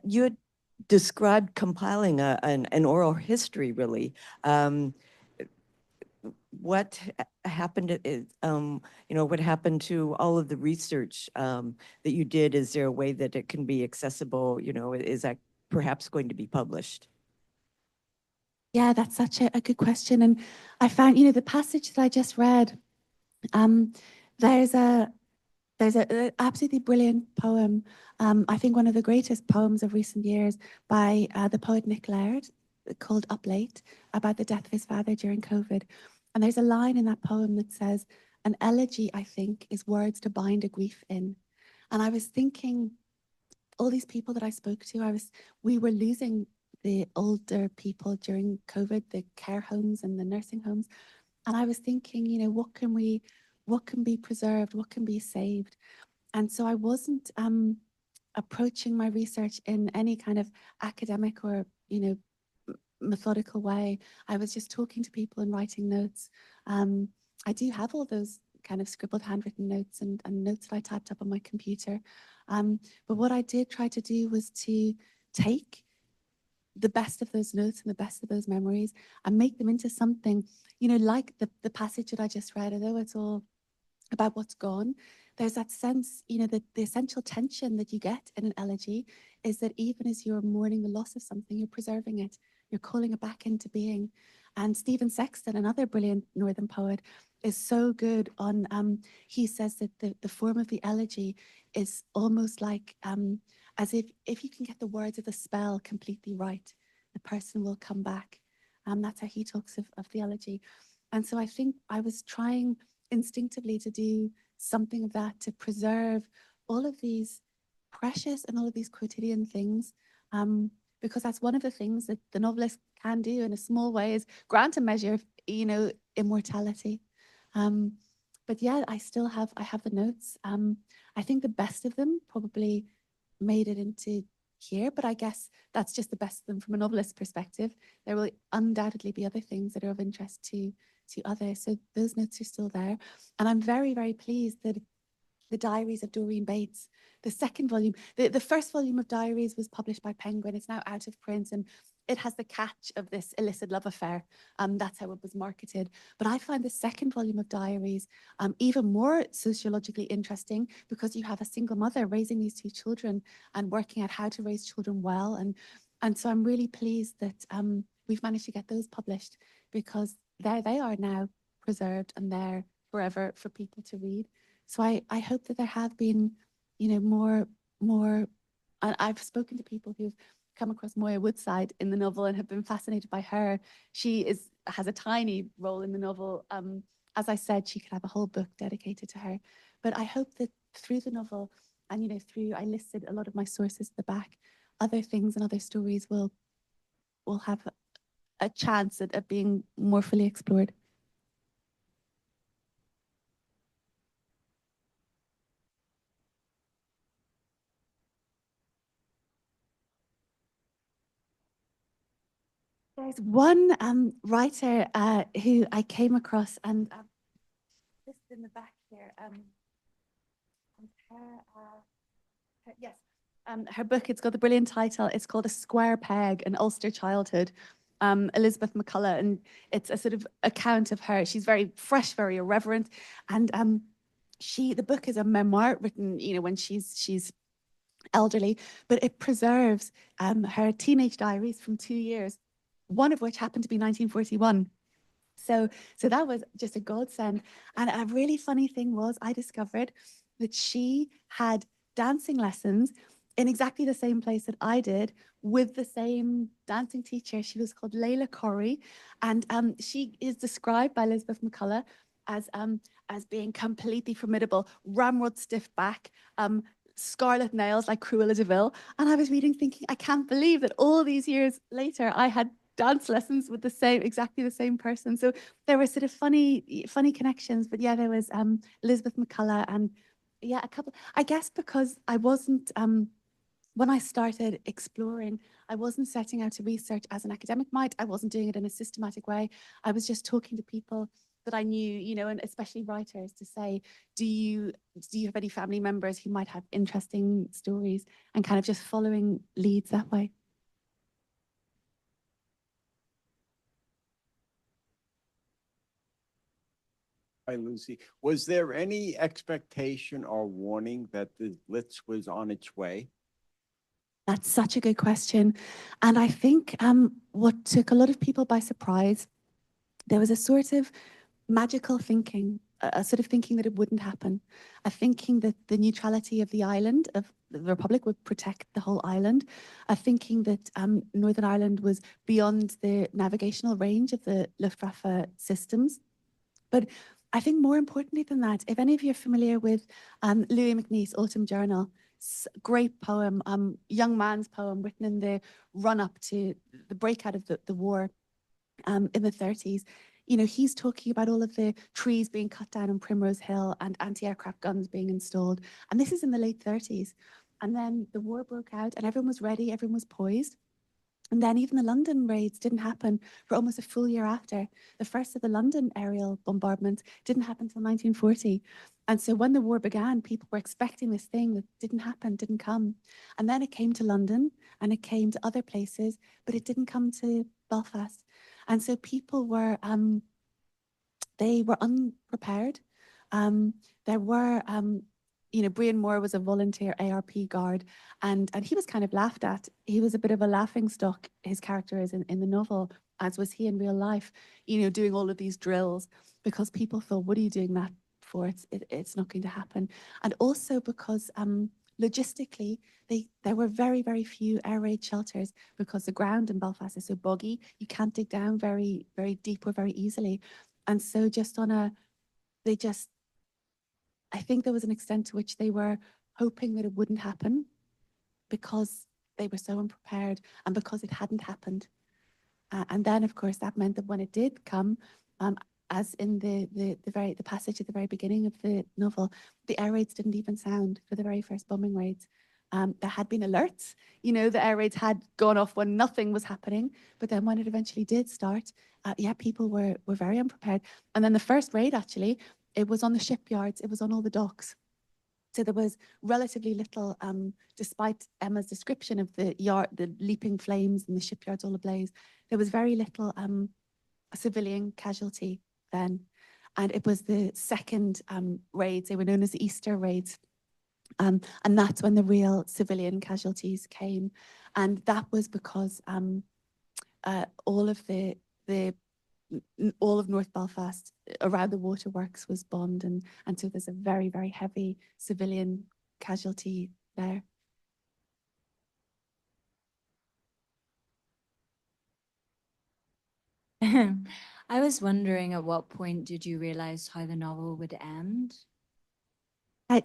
You had described compiling an oral history, really. What happened? What happened to all of the research that you did? Is there a way that it can be accessible? Is that perhaps going to be published? Yeah, that's such a good question. And I found, the passage that I just read, there's a absolutely brilliant poem, I think one of the greatest poems of recent years by the poet Nick Laird, called Up Late, about the death of his father during COVID. And there's a line in that poem that says, "An elegy, I think, is words to bind a grief in." And I was thinking, all these people that I spoke to, we were losing the older people during COVID, the care homes and the nursing homes. And I was thinking, what can be preserved? What can be saved? And so I wasn't approaching my research in any kind of academic or, methodical way. I was just talking to people and writing notes. I do have all those kind of scribbled handwritten notes and notes that I typed up on my computer. But what I did try to do was to take the best of those notes and the best of those memories and make them into something, like the passage that I just read, although it's all about what's gone. There's that sense, that the essential tension that you get in an elegy is that even as you're mourning the loss of something, you're preserving it, you're calling it back into being. And Stephen Sexton, another brilliant Northern poet, is so good on, he says that the form of the elegy is almost like as if you can get the words of the spell completely right, the person will come back. That's how he talks of the elegy. And so I think I was trying instinctively to do something of that, to preserve all of these precious and all of these quotidian things, because that's one of the things that the novelist can do in a small way, is grant a measure of, immortality. But yeah, I have the notes. I think the best of them probably made it into here, but I guess that's just the best of them from a novelist's perspective. There will undoubtedly be other things that are of interest to others. So those notes are still there. And I'm very, very pleased that the Diaries of Doreen Bates, the second volume, the first volume of Diaries was published by Penguin. It's now out of print, and it has the catch of this illicit love affair. That's how it was marketed. But I find the second volume of Diaries even more sociologically interesting, because you have a single mother raising these two children and working out how to raise children well. And so I'm really pleased that we've managed to get those published, because there they are now, preserved and there forever for people to read. So I hope that there have been, more, and I've spoken to people who've come across Moya Woodside in the novel and have been fascinated by her. She has a tiny role in the novel. As I said, she could have a whole book dedicated to her. But I hope that through the novel, and I listed a lot of my sources at the back, other things and other stories will have a chance at being more fully explored. There's one writer who I came across, and just in the back here, her book, it's got the brilliant title. It's called A Square Peg, An Ulster Childhood. Elizabeth McCullough, and it's a sort of account of her. She's very fresh, very irreverent, and the book is a memoir written, when she's elderly, but it preserves her teenage diaries from 2 years, one of which happened to be 1941. So that was just a godsend. And a really funny thing was, I discovered that she had dancing lessons in exactly the same place that I did, with the same dancing teacher. She was called Layla Corrie, and she is described by Elizabeth McCullough as being completely formidable, ramrod stiff back, scarlet nails like Cruella de Vil. And I was reading thinking, I can't believe that all these years later I had dance lessons with exactly the same person. So there were sort of funny connections. But yeah, there was Elizabeth McCullough, and yeah, a couple, I guess, because I wasn't when I started exploring, I wasn't setting out to research as an academic might. I wasn't doing it in a systematic way. I was just talking to people that I knew, and especially writers, to say, do you have any family members who might have interesting stories, and kind of just following leads that way. Hi, Lucy. Was there any expectation or warning that the Blitz was on its way? That's such a good question. And I think what took a lot of people by surprise, there was a sort of magical thinking, a sort of thinking that it wouldn't happen, a thinking that the neutrality of the island, of the Republic, would protect the whole island, a thinking that Northern Ireland was beyond the navigational range of the Luftwaffe systems. But I think more importantly than that, if any of you are familiar with Louis MacNeice, Autumn Journal, great poem, young man's poem written in the run-up to the breakout of the war in the 30s. He's talking about all of the trees being cut down on Primrose Hill and anti-aircraft guns being installed. And this is in the late 30s. And then the war broke out and everyone was ready, everyone was poised. And then even the London raids didn't happen for almost a full year after. The first of the London aerial bombardments didn't happen until 1940. And so when the war began, people were expecting this thing that didn't happen, didn't come. And then it came to London and it came to other places, but it didn't come to Belfast. And so people were, they were unprepared. There were, Brian Moore was a volunteer ARP guard, and he was kind of laughed at. He was a bit of a laughing stock, his character is in the novel. as was he in real life, doing all of these drills, because people thought, what are you doing that for? It's not going to happen. And also because logistically, there were very, very few air raid shelters, because the ground in Belfast is so boggy, you can't dig down very, very deep or very easily. And so I think there was an extent to which they were hoping that it wouldn't happen, because they were so unprepared and because it hadn't happened. And then, of course, that meant that when it did come, as in the passage at the very beginning of the novel, the air raids didn't even sound for the very first bombing raids. There had been alerts, the air raids had gone off when nothing was happening, but then when it eventually did start, people were very unprepared. And then the first raid, actually, it was on the shipyards, it was on all the docks. So there was relatively little, despite Emma's description of the leaping flames and the shipyards all ablaze, there was very little civilian casualty then. And it was the second raids, they were known as the Easter raids. And that's when the real civilian casualties came. And that was because all of North Belfast around the waterworks was bombed, and so there's a very, very heavy civilian casualty there. I was wondering, at what point did you realize how the novel would end?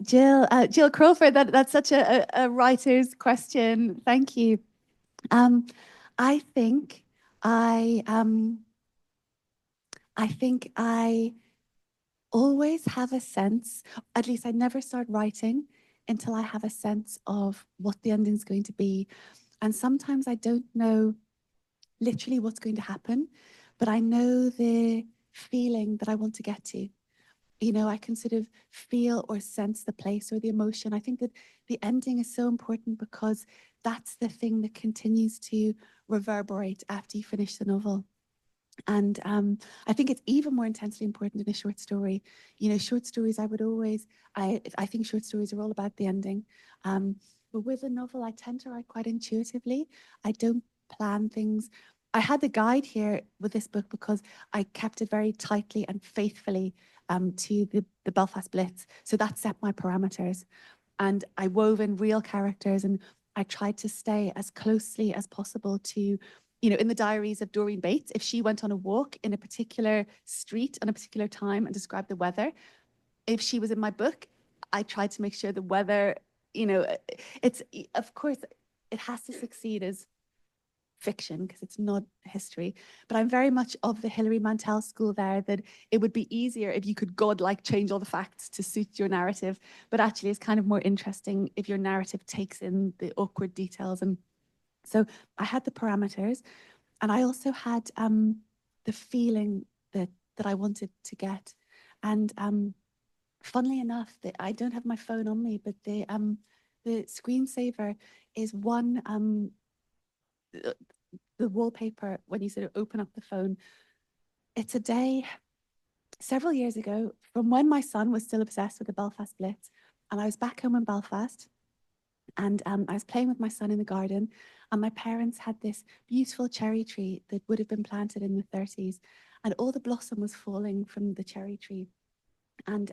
Jill Crawford, that's such a writer's question. Thank you. I think I always have a sense, at least I never start writing until I have a sense of what the ending's going to be. And sometimes I don't know literally what's going to happen, but I know the feeling that I want to get to. I can sort of feel or sense the place or the emotion. I think that the ending is so important because that's the thing that continues to reverberate after you finish the novel. And I think it's even more intensely important in a short story. Short stories, I think short stories are all about the ending. But with a novel, I tend to write quite intuitively. I don't plan things. I had the guide here with this book because I kept it very tightly and faithfully to the Belfast Blitz. So that set my parameters. And I wove in real characters, and I tried to stay as closely as possible to, in the diaries of Doreen Bates, if she went on a walk in a particular street at a particular time and described the weather, if she was in my book, I tried to make sure the weather, it's, of course, it has to succeed as fiction because it's not history, but I'm very much of the Hilary Mantel school there, that it would be easier if you could godlike change all the facts to suit your narrative, but actually it's kind of more interesting if your narrative takes in the awkward details. And so I had the parameters, and I also had the feeling that I wanted to get. And funnily enough, that I don't have my phone on me, but the screensaver is one the wallpaper when you sort of open up the phone. It's a day several years ago from when my son was still obsessed with the Belfast Blitz, and I was back home in Belfast, and I was playing with my son in the garden, and my parents had this beautiful cherry tree that would have been planted in the 30s, and all the blossom was falling from the cherry tree. And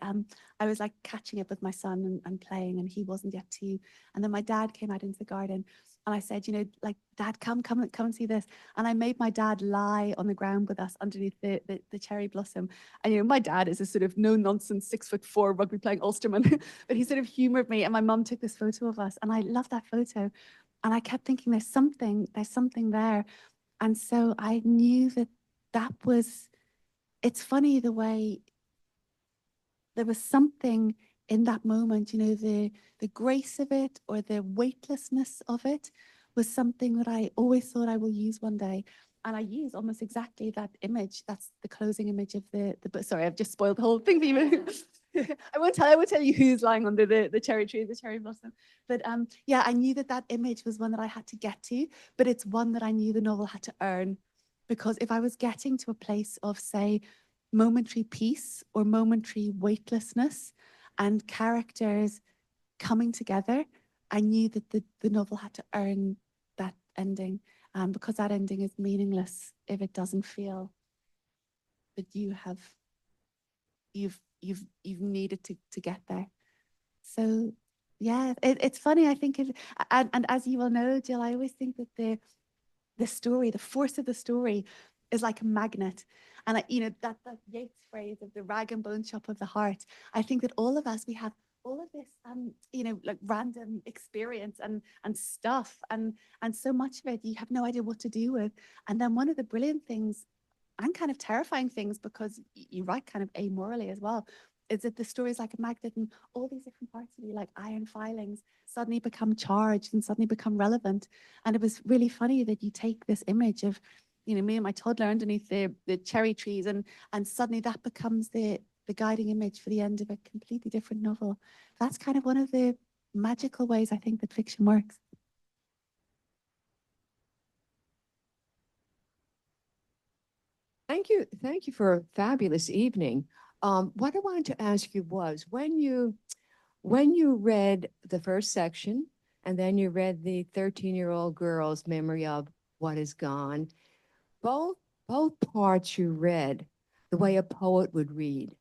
I was like catching up with my son and playing, and he wasn't yet two. And then my dad came out into the garden, and I said, like, Dad, come and see this. And I made my dad lie on the ground with us underneath the cherry blossom. And my dad is a sort of no nonsense 6'4" rugby playing Ulsterman, but he sort of humored me. And my mum took this photo of us, and I love that photo. And I kept thinking, there's something there. And so I knew that was. It's funny the way. There was something in that moment, the grace of it or the weightlessness of it was something that I always thought I will use one day. And I use almost exactly that image. That's the closing image of the book. Sorry, I've just spoiled the whole thing for you. I won't tell you who's lying under the cherry tree, the cherry blossom. But yeah, I knew that image was one that I had to get to, but it's one that I knew the novel had to earn. Because if I was getting to a place of, say, momentary peace or momentary weightlessness and characters coming together, I knew that the novel had to earn ending, because that ending is meaningless if it doesn't feel that you've needed to get there. So yeah, it's funny. I think and as you will know, Jill, I always think that the story, the force of the story, is like a magnet. And that Yeats phrase of the rag and bone shop of the heart. I think that all of us, we have all of this like random experience and stuff, and so much of it you have no idea what to do with. And then one of the brilliant things and kind of terrifying things, because you write kind of amorally as well, is that the story is like a magnet, and all these different parts of you, like iron filings, suddenly become charged and suddenly become relevant. And it was really funny that you take this image of, me and my toddler underneath the cherry trees, and suddenly that becomes the guiding image for the end of a completely different novel. That's kind of one of the magical ways I think that fiction works. Thank you for a fabulous evening. What I wanted to ask you was, when you read the first section and then you read the 13-year-old girl's memory of what is gone, both parts you read the way a poet would read.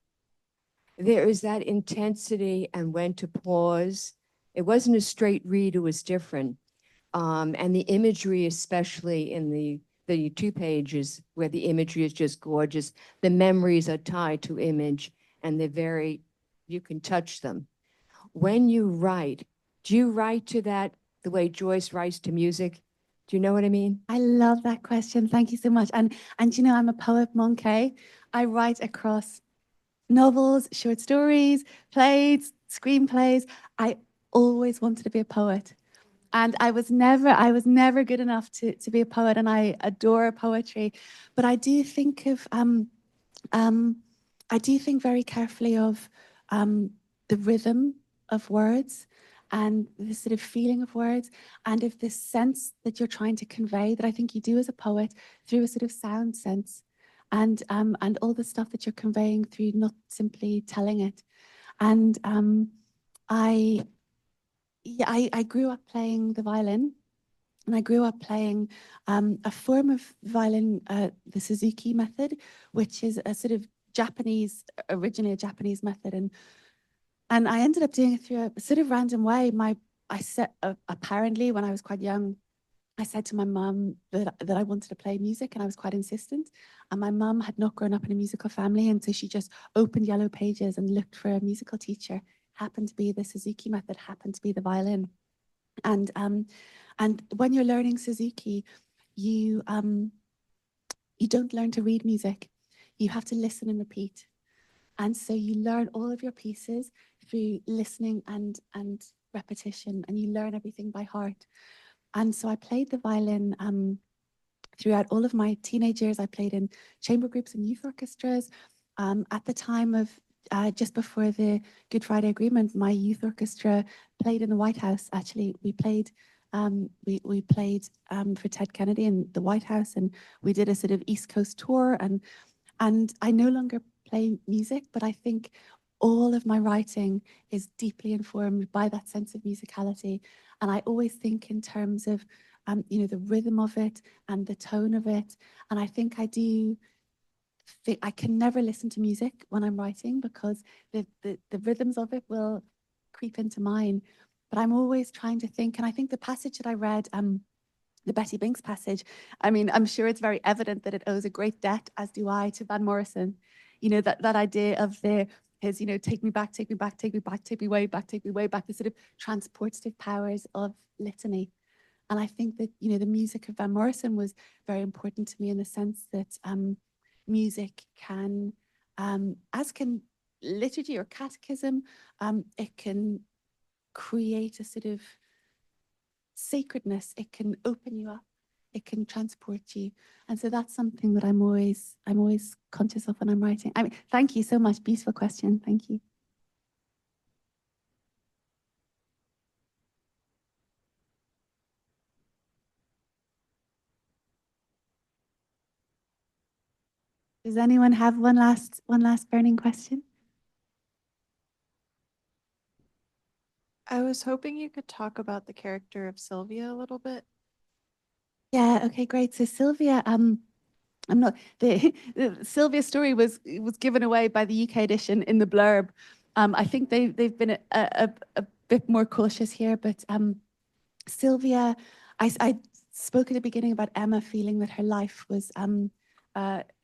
There is that intensity and when to pause. It wasn't a straight read, it was different. And the imagery, especially in the 2 pages where the imagery is just gorgeous, the memories are tied to image and you can touch them. When you write, do you write to that the way Joyce writes to music? Do you know what I mean? I love that question. Thank you so much. And I'm a poet monkey. I write across novels, short stories, plays, screenplays. I always wanted to be a poet. And I was never good enough to be a poet, and I adore poetry. But I do think very carefully of the rhythm of words and the sort of feeling of words, and of this sense that you're trying to convey, that I think you do as a poet through a sort of sound sense, and all the stuff that you're conveying through not simply telling it. And I grew up playing the violin, and I grew up playing a form of violin, the Suzuki method, which is a sort of originally a Japanese method. And I ended up doing it through a sort of random way. Apparently, when I was quite young, I said to my mum that I wanted to play music, and I was quite insistent. And my mum had not grown up in a musical family, and so she just opened Yellow Pages and looked for a musical teacher. Happened to be the Suzuki method, happened to be the violin. And when you're learning Suzuki, you don't learn to read music. You have to listen and repeat. And so you learn all of your pieces through listening and repetition, and you learn everything by heart. And so I played the violin throughout all of my teenage years. I played in chamber groups and youth orchestras. At the time of just before the Good Friday Agreement, my youth orchestra played in the White House. Actually, we played for Ted Kennedy in the White House, and we did a sort of East Coast tour. And I no longer play music, but I think all of my writing is deeply informed by that sense of musicality. And I always think in terms of, the rhythm of it and the tone of it. And I think I can never listen to music when I'm writing, because the rhythms of it will creep into mine. But I'm always trying to think, and I think the passage that I read, the Betty Binks passage, I mean, I'm sure it's very evident that it owes a great debt, as do I, to Van Morrison. That idea of his, take me back, take me back, take me back, take me way back, take me way back, the sort of transportive powers of litany. And I think that, the music of Van Morrison was very important to me, in the sense that music can, as can liturgy or catechism, it can create a sort of sacredness. It can open you up. It can transport you. And so that's something that I'm always conscious of when I'm writing. I mean, thank you so much. Beautiful question. Thank you. Does anyone have one last burning question? I was hoping you could talk about the character of Sylvia a little bit. Yeah, okay, great. So Sylvia, I'm not the Sylvia's story was given away by the UK edition in the blurb. I think they've been a bit more cautious here, but Sylvia, I spoke at the beginning about Emma feeling that her life was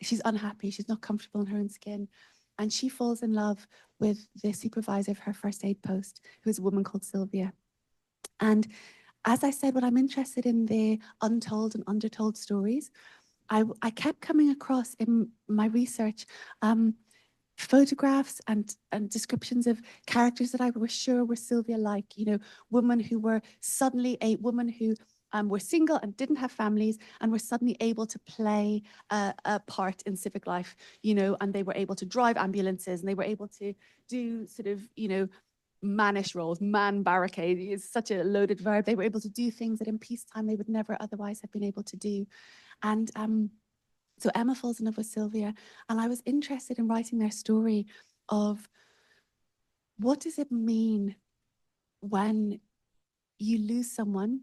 she's unhappy, she's not comfortable in her own skin, and she falls in love with the supervisor of her first aid post, who is a woman called Sylvia. And as I said, what I'm interested in the untold and undertold stories, I kept coming across in my research photographs and descriptions of characters that I was sure were Sylvia-like, you know, women who were suddenly women who were single and didn't have families and were suddenly able to play a part in civic life, you know, and they were able to drive ambulances and they were able to do sort of, you know, mannish roles. Man barricade is such a loaded verb. They were able to do things that in peacetime they would never otherwise have been able to do. And so Emma falls in love with Sylvia, and I was interested in writing their story of what does it mean when you lose someone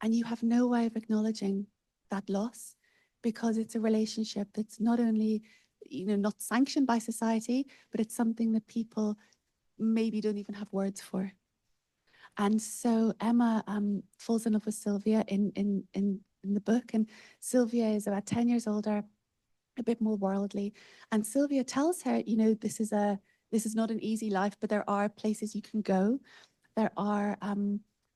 and you have no way of acknowledging that loss, because it's a relationship that's not only, you know, not sanctioned by society, but it's something that people maybe don't even have words for. And so Emma falls in love with Sylvia in the book, and Sylvia is about 10 years older, a bit more worldly. And Sylvia tells her, you know, this is not an easy life, but there are places you can go. There are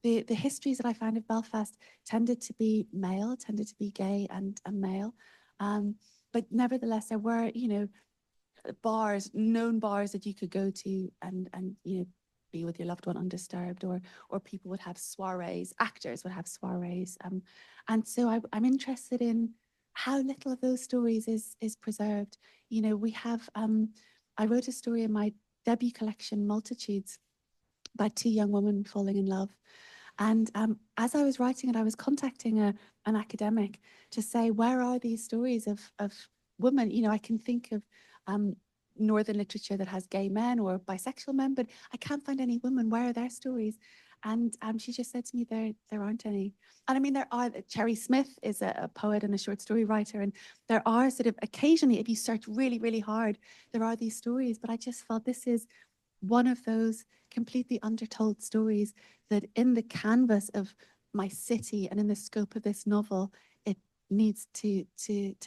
the histories that I found of Belfast tended to be male, tended to be gay and male. But nevertheless, there were, you know, bars, known bars that you could go to and you know, be with your loved one undisturbed, or people would have soirees, actors would have soirees. And so I'm interested in how little of those stories is preserved. You know, we have, I wrote a story in my debut collection, Multitudes, about two young women falling in love. And as I was writing it, I was contacting an academic to say, where are these stories of women? You know, I can think of Northern literature that has gay men or bisexual men, but I can't find any women. Where are their stories? And she just said to me, there aren't any. And I mean, there are. Cherry Smith is a poet and a short story writer, and there are sort of occasionally, if you search really, really hard, there are these stories. But I just felt this is one of those completely undertold stories that in the canvas of my city and in the scope of this novel, it needs to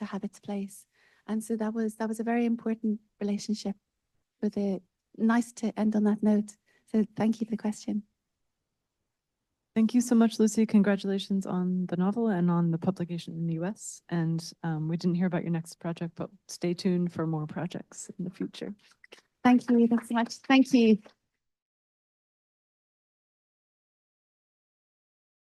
have its place. And so that was a very important relationship with it. Nice to end on that note. So thank you for the question. Thank you so much, Lucy. Congratulations on the novel and on the publication in the US. And we didn't hear about your next project, but stay tuned for more projects in the future. Thank you so much. Thank you.